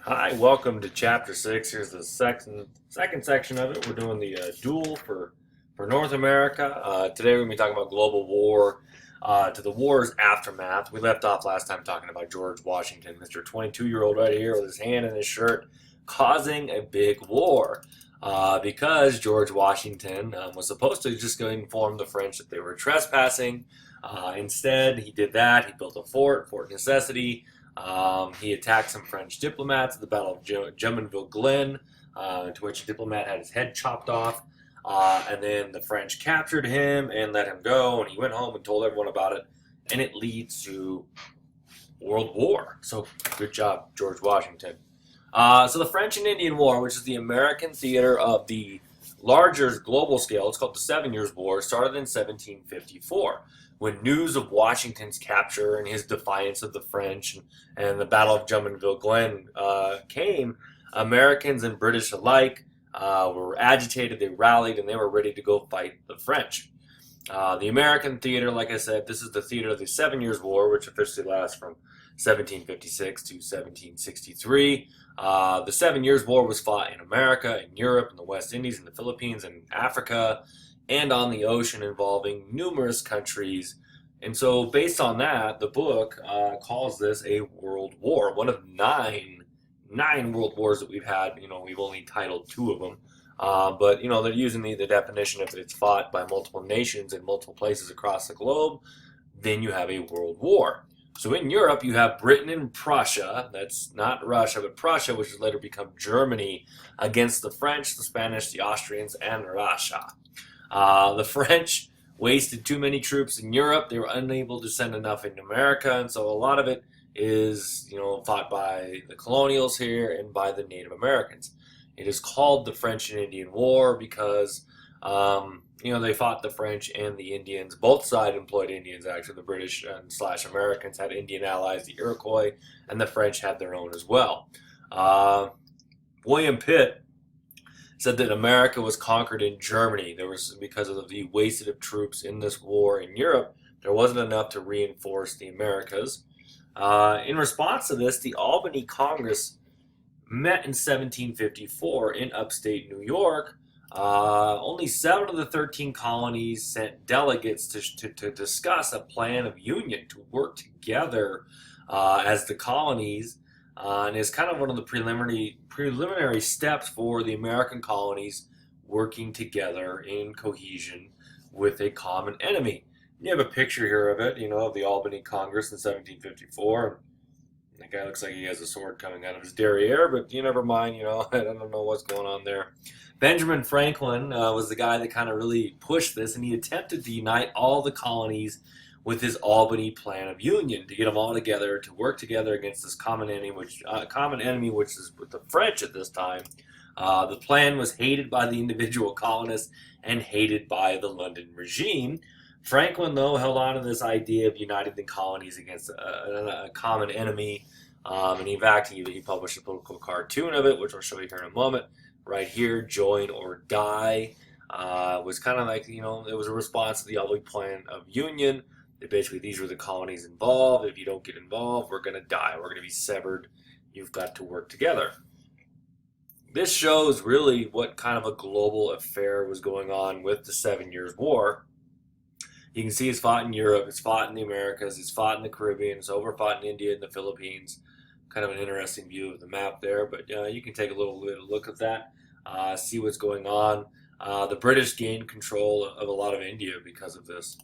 Hi, welcome to Chapter 6. Here's the second section of it. We're doing the duel for North America. Today we're going to be talking about global war to the war's aftermath. We left off last time talking about George Washington, Mr. 22-year-old right here with his hand in his shirt, causing a big war. Because George Washington was supposed to just go inform the French that they were trespassing. Instead, he did that. He built a Fort Necessity. He attacked some French diplomats at the Battle of Jumonville Glen, to which a diplomat had his head chopped off. And then the French captured him and let him go, and he went home and told everyone about it, and it leads to World War. So good job, George Washington. So the French and Indian War, which is the American theater of the larger global scale, it's called the Seven Years' War, started in 1754. When news of Washington's capture and his defiance of the French and the Battle of Jumonville Glen came, Americans and British alike were agitated, they rallied, and they were ready to go fight the French. The American theater, like I said, this is the theater of the Seven Years' War, which officially lasts from 1756 to 1763. The 7 Years' War was fought in America, in Europe, in the West Indies, in the Philippines, and Africa, and on the ocean, involving numerous countries. And so, based on that, the book calls this a world war, one of nine world wars that we've had. We've only titled two of them. But they're using the definition of it's fought by multiple nations in multiple places across the globe. Then you have a world war. So in Europe, you have Britain and Prussia. That's not Russia, but Prussia, which has later become Germany, against the French, the Spanish, the Austrians, and Russia. The French wasted too many troops in Europe. They were unable to send enough in America, and so a lot of it is, fought by the colonials here and by the Native Americans. It is called the French and Indian War because, they fought the French and the Indians. Both sides employed Indians, actually. The British and slash Americans had Indian allies, the Iroquois, and the French had their own as well. William Pitt said that America was conquered in Germany. There was, because of the wasted of troops in this war in Europe, there wasn't enough to reinforce the Americas. In response to this, the Albany Congress met in 1754 in upstate New York. Only 7 of the 13 colonies sent delegates to discuss a plan of union, to work together as the colonies, and is kind of one of the preliminary steps for the American colonies working together in cohesion with a common enemy. You have a picture here of it, of the Albany Congress in 1754. That guy looks like he has a sword coming out of his derriere, but never mind, I don't know what's going on there. Benjamin Franklin was the guy that kind of really pushed this, and he attempted to unite all the colonies with his Albany Plan of Union, to get them all together to work together against this common enemy, which is with the French at this time. The plan was hated by the individual colonists and hated by the London regime. Franklin, though, held on to this idea of uniting the colonies against a common enemy. And in fact, he published a political cartoon of it, which I'll show you here in a moment. Right here, Join or Die, was kind of like, it was a response to the Albany Plan of Union. Basically, these were the colonies involved. If you don't get involved, we're going to die. We're going to be severed. You've got to work together. This shows really what kind of a global affair was going on with the 7 Years' War. You can see it's fought in Europe, it's fought in the Americas, it's fought in the Caribbean, it's overfought in India and the Philippines. Kind of an interesting view of the map there, but you can take a little look at that, see what's going on. The British gained control of a lot of India because of this.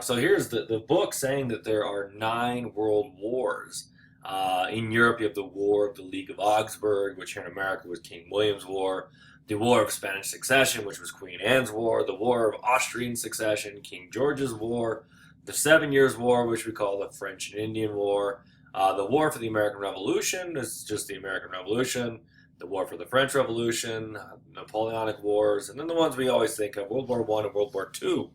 So here's the book saying that there are 9 world wars. In Europe, you have the War of the League of Augsburg, which here in America was King William's War. The War of Spanish Succession, which was Queen Anne's War. The War of Austrian Succession, King George's War. The 7 Years' War, which we call the French and Indian War. The War for the American Revolution is just the American Revolution. The War for the French Revolution, Napoleonic Wars, and then the ones we always think of, World War I and World War II.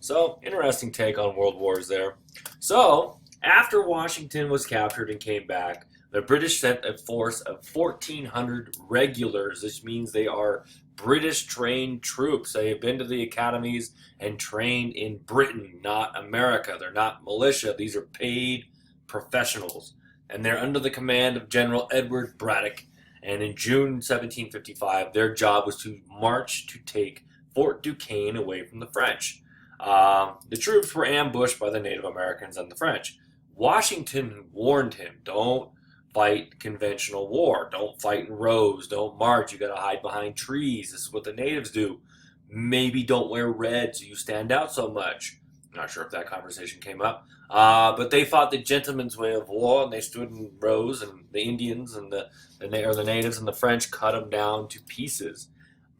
So, interesting take on world wars there. So, after Washington was captured and came back, the British sent a force of 1,400 regulars. This means they are British trained troops. They have been to the academies and trained in Britain, not America. They're not militia. These are paid professionals. and they're under the command of General Edward Braddock. And in June 1755, their job was to march to take Fort Duquesne away from the French. The troops were ambushed by the Native Americans and the French. Washington warned him, don't fight conventional war. Don't fight in rows. Don't march. You got to hide behind trees. This is what the natives do. Maybe don't wear red so you stand out so much. Not sure if that conversation came up. But they fought the gentleman's way of war, and they stood in rows, and the Indians and the natives and the French cut them down to pieces.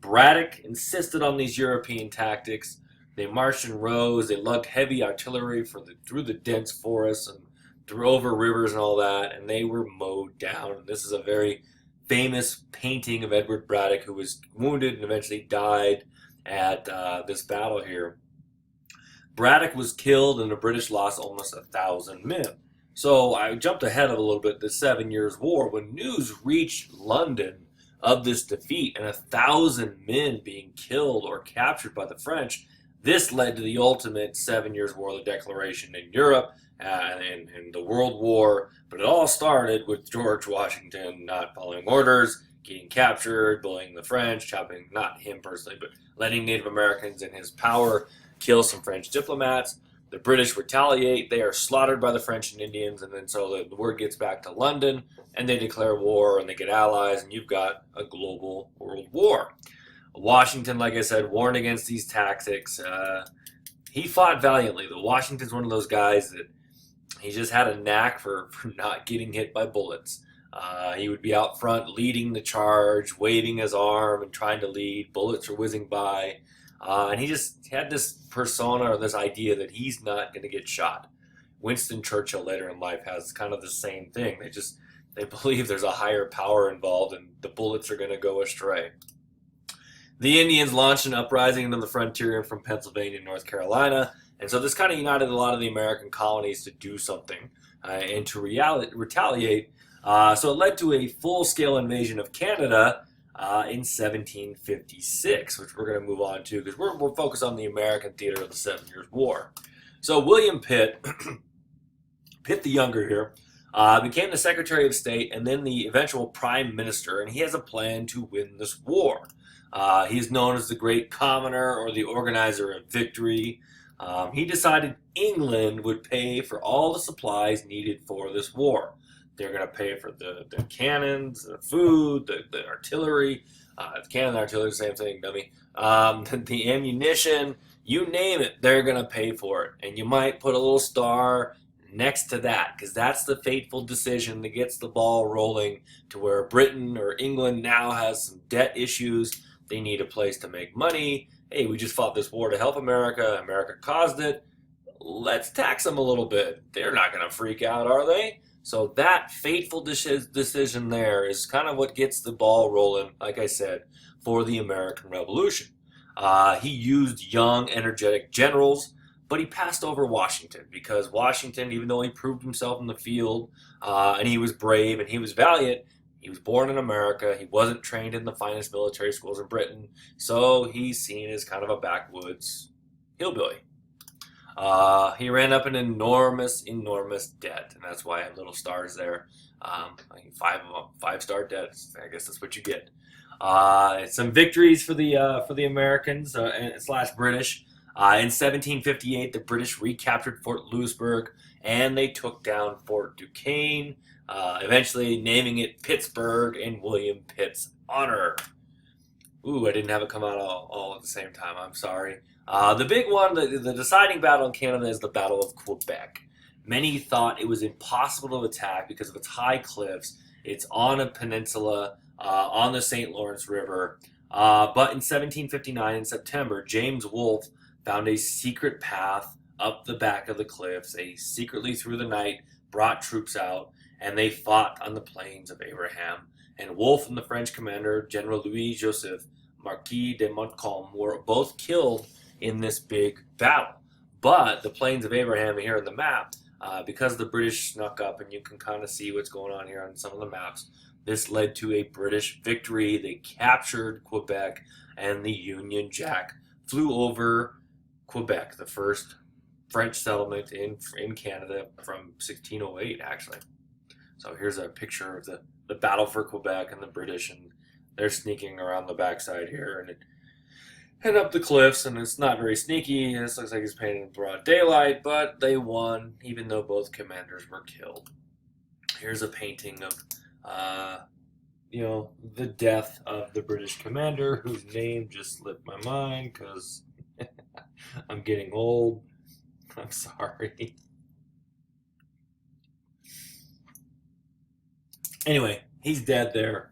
Braddock insisted on these European tactics. They marched in rows. They lugged heavy artillery through the dense forests and through over rivers and all that, and they were mowed down. And this is a very famous painting of Edward Braddock, who was wounded and eventually died at this battle here. Braddock was killed, and the British lost almost 1,000 men. So I jumped ahead of a little bit. The 7 Years' War, when news reached London of this defeat and 1,000 men being killed or captured by the French, this led to the ultimate 7 Years' War, the Declaration in Europe and the World War. But it all started with George Washington not following orders, getting captured, bullying the French, chopping, not him personally, but letting Native Americans in his power kill some French diplomats. The British retaliate. They are slaughtered by the French and Indians, and then so the word gets back to London, and they declare war, and they get allies, and you've got a global world war. Washington, like I said, warned against these tactics. He fought valiantly. Washington's one of those guys that he just had a knack for not getting hit by bullets. He would be out front leading the charge, waving his arm and trying to lead. Bullets were whizzing by. And he just had this persona or this idea that he's not going to get shot. Winston Churchill later in life has kind of the same thing. They believe there's a higher power involved and the bullets are going to go astray. The Indians launched an uprising into the frontier from Pennsylvania and North Carolina. And so this kind of united a lot of the American colonies to do something and to retaliate. So it led to a full-scale invasion of Canada in 1756, which we're going to move on to because we're focused on the American theater of the 7 Years' War. So William Pitt, Pitt the Younger here, became the Secretary of State and then the eventual Prime Minister, and he has a plan to win this war. He's known as the Great Commoner or the Organizer of Victory. He decided England would pay for all the supplies needed for this war. They're going to pay for the cannons, the food, the artillery. The cannon and artillery, same thing, dummy. The ammunition, you name it, they're going to pay for it. And you might put a little star next to that because that's the fateful decision that gets the ball rolling to where Britain or England now has some debt issues. They need a place to make money. Hey, we just fought this war to help America. America caused it. Let's tax them a little bit. They're not going to freak out, are they? So that fateful decision there is kind of what gets the ball rolling, like I said, for the American Revolution. He used young, energetic generals, but he passed over Washington because Washington, even though he proved himself in the field and he was brave and he was valiant, he was born in America. He wasn't trained in the finest military schools in Britain, so he's seen as kind of a backwoods hillbilly. He ran up an enormous debt, and that's why I have little stars there. Five-star debt. I guess that's what you get. Some victories for the Americans / British. In 1758, the British recaptured Fort Louisbourg, and they took down Fort Duquesne, eventually naming it Pittsburgh in William Pitt's honor. Ooh, I didn't have it come out all at the same time. I'm sorry. The big one, the deciding battle in Canada is the Battle of Quebec. Many thought it was impossible to attack because of its high cliffs. It's on a peninsula on the St. Lawrence River. But in 1759, in September, James Wolfe found a secret path up the back of the cliffs. They secretly, through the night, brought troops out, and they fought on the plains of Abraham. And Wolfe and the French commander, General Louis-Joseph Marquis de Montcalm, were both killed in this big battle. But the plains of Abraham here on the map, because the British snuck up, and you can kind of see what's going on here on some of the maps, this led to a British victory. They captured Quebec, and the Union Jack flew over Quebec, the first French settlement in Canada from 1608, actually. So here's a picture of the battle for Quebec and the British, and they're sneaking around the backside here and up the cliffs, and it's not very sneaky. This looks like it's painted in broad daylight, but they won, even though both commanders were killed. Here's a painting of, the death of the British commander, whose name just slipped my mind because I'm getting old. I'm sorry. Anyway, he's dead there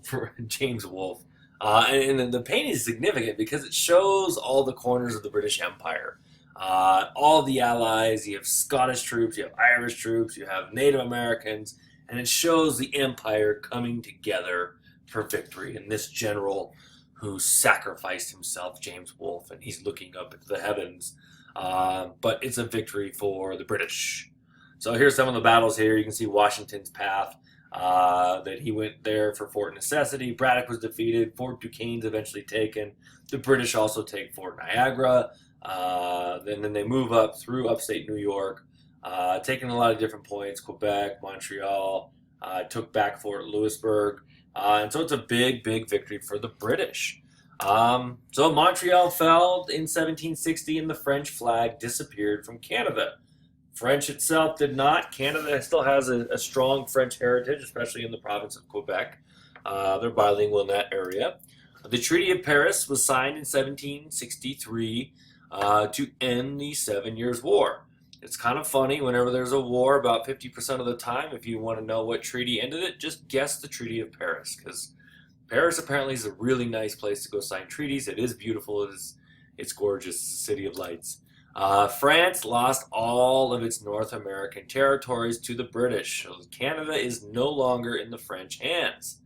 for James Wolfe. And the painting is significant because it shows all the corners of the British Empire. All the allies, you have Scottish troops, you have Irish troops, you have Native Americans, and it shows the empire coming together for victory. And this general who sacrificed himself, James Wolfe, and he's looking up at the heavens. But it's a victory for the British. So here's some of the battles here. You can see Washington's path. That he went there for Fort Necessity. Braddock was defeated. Fort Duquesne's eventually taken. The British also take Fort Niagara. Then they move up through upstate New York, taking a lot of different points. Quebec, Montreal, took back Fort Louisbourg. And so it's a big, big victory for the British. So Montreal fell in 1760 and the French flag disappeared from Canada. French itself did not. Canada still has a strong French heritage, especially in the province of Quebec. They're bilingual in that area. The Treaty of Paris was signed in 1763 to end the 7 Years' War. It's kind of funny, whenever there's a war, about 50% of the time, if you want to know what treaty ended it, just guess the Treaty of Paris, because Paris apparently is a really nice place to go sign treaties. It is beautiful. It's gorgeous. It's a city of lights. France lost all of its North American territories to the British. So Canada is no longer in the French hands.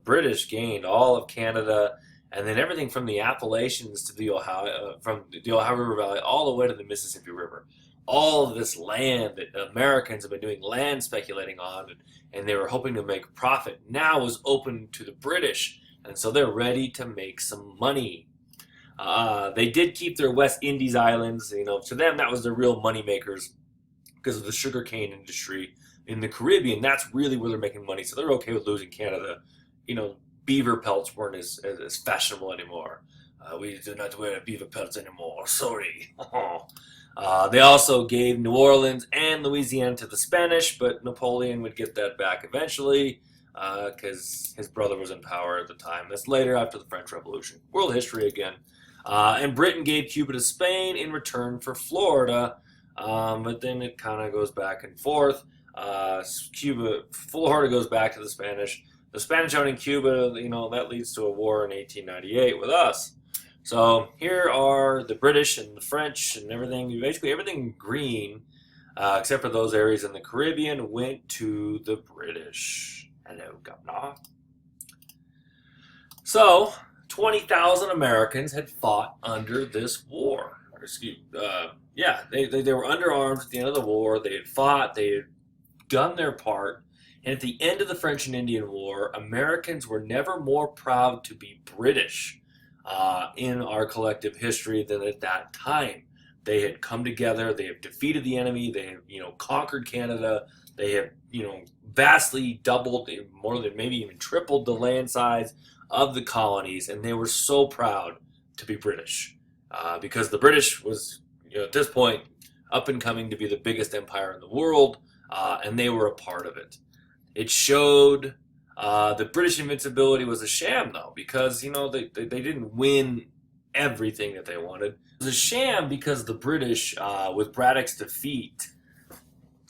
British gained all of Canada, and then everything from the Appalachians to the Ohio, from the Ohio River Valley all the way to the Mississippi River. All of this land that Americans have been doing land speculating on, and they were hoping to make profit, now was open to the British, and so they're ready to make some money. They did keep their West Indies islands. To them that was the real money makers because of the sugarcane industry in the Caribbean. That's really where they're making money. So they're okay with losing Canada. Beaver pelts weren't as fashionable anymore. We do not wear beaver pelts anymore. Sorry. They also gave New Orleans and Louisiana to the Spanish, but Napoleon would get that back eventually because his brother was in power at the time. That's later after the French Revolution. World history again. And Britain gave Cuba to Spain in return for Florida, but then it kind of goes back and forth. Florida goes back to the Spanish. The Spanish owning Cuba, that leads to a war in 1898 with us. So here are the British and the French and everything. Basically everything green, except for those areas in the Caribbean, went to the British. Hello, Governor. So 20,000 Americans had fought under this war. They were under arms at the end of the war. They had fought. They had done their part. And at the end of the French and Indian War, Americans were never more proud to be British in our collective history than at that time. They had come together. They have defeated the enemy. They have, conquered Canada. They have, vastly doubled, more than maybe even tripled the land size of the colonies, and they were so proud to be British because the British was, at this point, up and coming to be the biggest empire in the world, and they were a part of it. It showed the British invincibility was a sham, though, because they didn't win everything that they wanted. It was a sham because the British, with Braddock's defeat,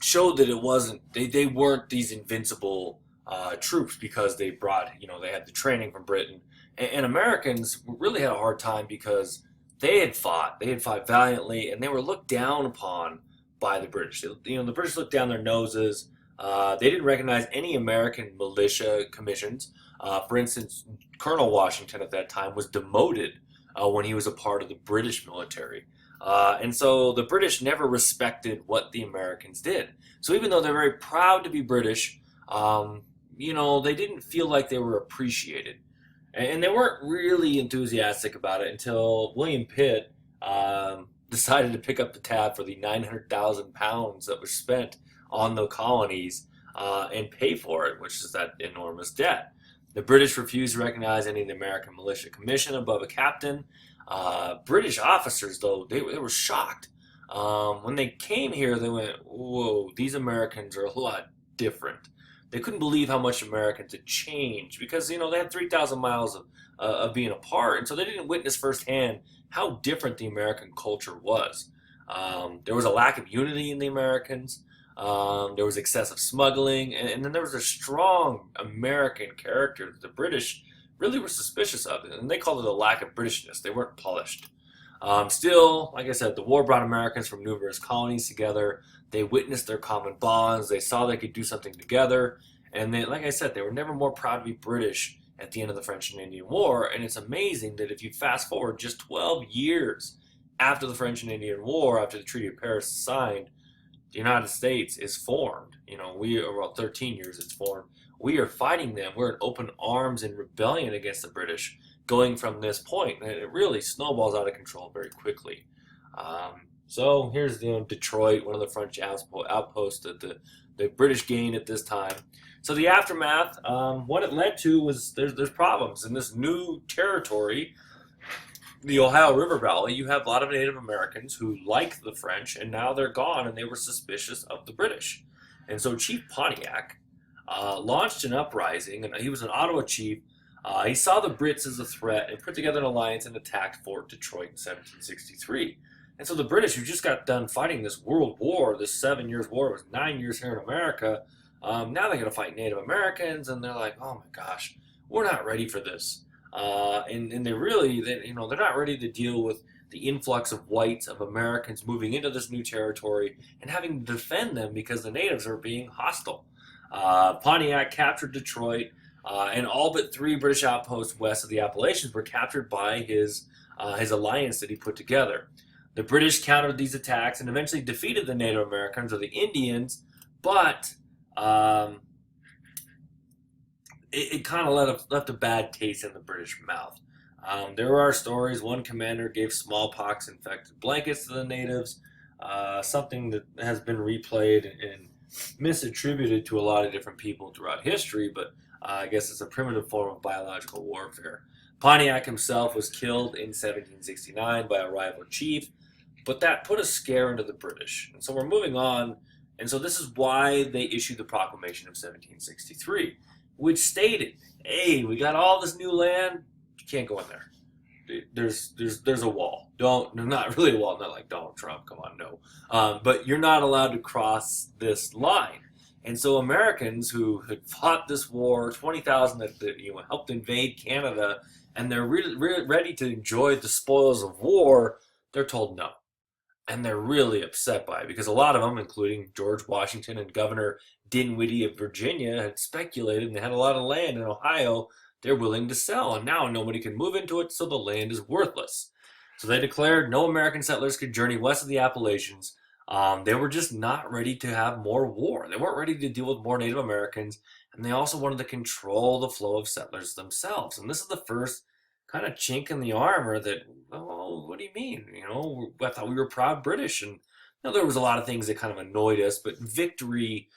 showed that it wasn't. They weren't these invincible troops because they brought, they had the training from Britain, and Americans really had a hard time because they had fought valiantly, and they were looked down upon by the British. The British looked down their noses. They didn't recognize any American militia commissions. For instance, Colonel Washington at that time was demoted when he was a part of the British military. And so the British never respected what the Americans did. So even though they're very proud to be British, they didn't feel like they were appreciated. And they weren't really enthusiastic about it until William Pitt decided to pick up the tab for the 900,000 pounds that was spent on the colonies and pay for it, which is that enormous debt. The British refused to recognize any of the American militia commission above a captain. British officers, though, they were shocked. When they came here, they went, whoa, these Americans are a lot different. They couldn't believe how much Americans had changed because, they had 3,000 miles of being apart. And so they didn't witness firsthand how different the American culture was. There was a lack of unity in the Americans. There was excessive smuggling, and then there was a strong American character that the British really were suspicious of, and they called it a lack of Britishness. They weren't polished. Still, like I said, the war brought Americans from numerous colonies together. They witnessed their common bonds. They saw they could do something together, and they, like I said, they were never more proud to be British at the end of the French and Indian War. And it's amazing that if you fast forward just 12 years after the French and Indian War, after the Treaty of Paris is signed, the United States is formed. We are about 13 years it's formed. We are fighting them. We're in open arms in rebellion against the British going from this point. And it really snowballs out of control very quickly. So here's Detroit, one of the French outposts that the British gained at this time. So the aftermath, what it led to was there's problems in this new territory, the Ohio River Valley. You have a lot of Native Americans who liked the French, and now they're gone, and they were suspicious of the British. And so Chief Pontiac launched an uprising, and he was an Ottawa chief. He saw the Brits as a threat and put together an alliance and attacked Fort Detroit in 1763. And so the British, who just got done fighting this world war, this 7 years war, it was 9 years here in America, now they're going to fight Native Americans, and they're like, oh my gosh, we're not ready for this. And they're not ready to deal with the influx of whites, of Americans moving into this new territory and having to defend them because the natives are being hostile. Pontiac captured Detroit, and all but 3 British outposts west of the Appalachians were captured by his alliance that he put together. The British countered these attacks and eventually defeated the Native Americans or the Indians, but it kind of left a bad taste in the British mouth. There are stories. One commander gave smallpox-infected blankets to the natives, something that has been replayed and misattributed to a lot of different people throughout history, but I guess it's a primitive form of biological warfare. Pontiac himself was killed in 1769 by a rival chief, but that put a scare into the British. And so we're moving on, and so this is why they issued the Proclamation of 1763, which stated, hey, we got all this new land, you can't go in there. There's a wall. Not really a wall, not like Donald Trump, come on, no. But you're not allowed to cross this line. And so Americans who had fought this war, 20,000 that helped invade Canada, and they're really ready to enjoy the spoils of war, they're told no. And they're really upset by it because a lot of them, including George Washington and Governor Dinwiddie of Virginia, had speculated and they had a lot of land in Ohio they're willing to sell. And now nobody can move into it, so the land is worthless. So they declared no American settlers could journey west of the Appalachians. They were just not ready to have more war. They weren't ready to deal with more Native Americans, and they also wanted to control the flow of settlers themselves. And this is the first kind of chink in the armor that, oh, what do you mean? I thought we were proud British, and there was a lot of things that kind of annoyed us, but victory,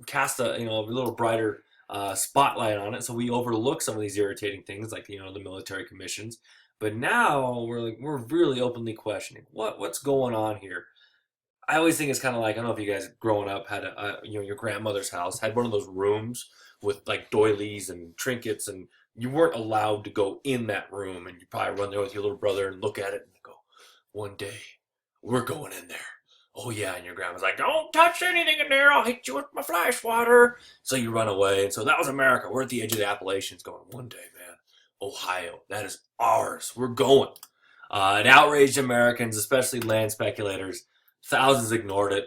cast a little brighter spotlight on it, so we overlook some of these irritating things like the military commissions. But now we're really openly questioning what's going on here. I always think it's kind of like, I don't know if you guys growing up had your grandmother's house had one of those rooms with like doilies and trinkets, and you weren't allowed to go in that room, and you probably run there with your little brother and look at it and go, one day we're going in there. Oh yeah, and your grandma's like, don't touch anything in there, I'll hit you with my fly swatter. So you run away, and so that was America. We're at the edge of the Appalachians going, one day, man, Ohio, that is ours. We're going. It outraged Americans, especially land speculators. Thousands ignored it.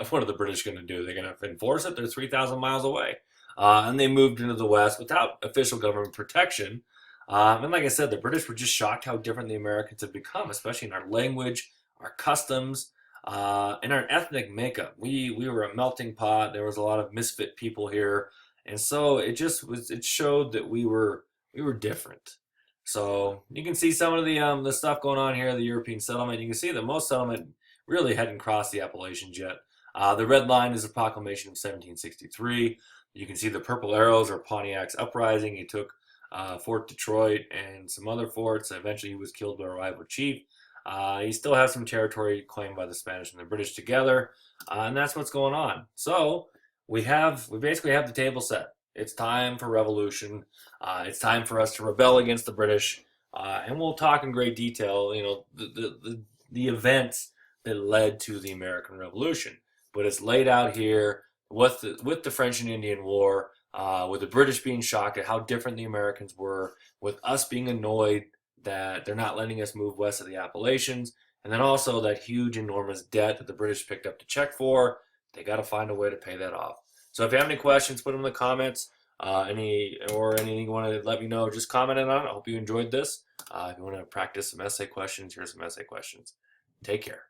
What are the British going to do? They're going to enforce it? They're 3,000 miles away. And they moved into the West without official government protection. And like I said, the British were just shocked how different the Americans had become, especially in our language, our customs, and our ethnic makeup. We were a melting pot. There was a lot of misfit people here. And so it showed that we were different. So you can see some of the stuff going on here, the European settlement. You can see that most settlement really hadn't crossed the Appalachians yet. The red line is the Proclamation of 1763. You can see the purple arrows are Pontiac's uprising. He took Fort Detroit and some other forts. Eventually, he was killed by a rival chief. He still has some territory claimed by the Spanish and the British together, and that's what's going on. So we basically have the table set. It's time for revolution. It's time for us to rebel against the British, and we'll talk in great detail. The events that led to the American Revolution. But it's laid out here with the French and Indian War, with the British being shocked at how different the Americans were, with us being annoyed that they're not letting us move west of the Appalachians, and then also that huge, enormous debt that the British picked up to check for. They got to find a way to pay that off. So if you have any questions, put them in the comments. Anything you want to let me know, just comment on it. I hope you enjoyed this. If you want to practice some essay questions, here's some essay questions. Take care.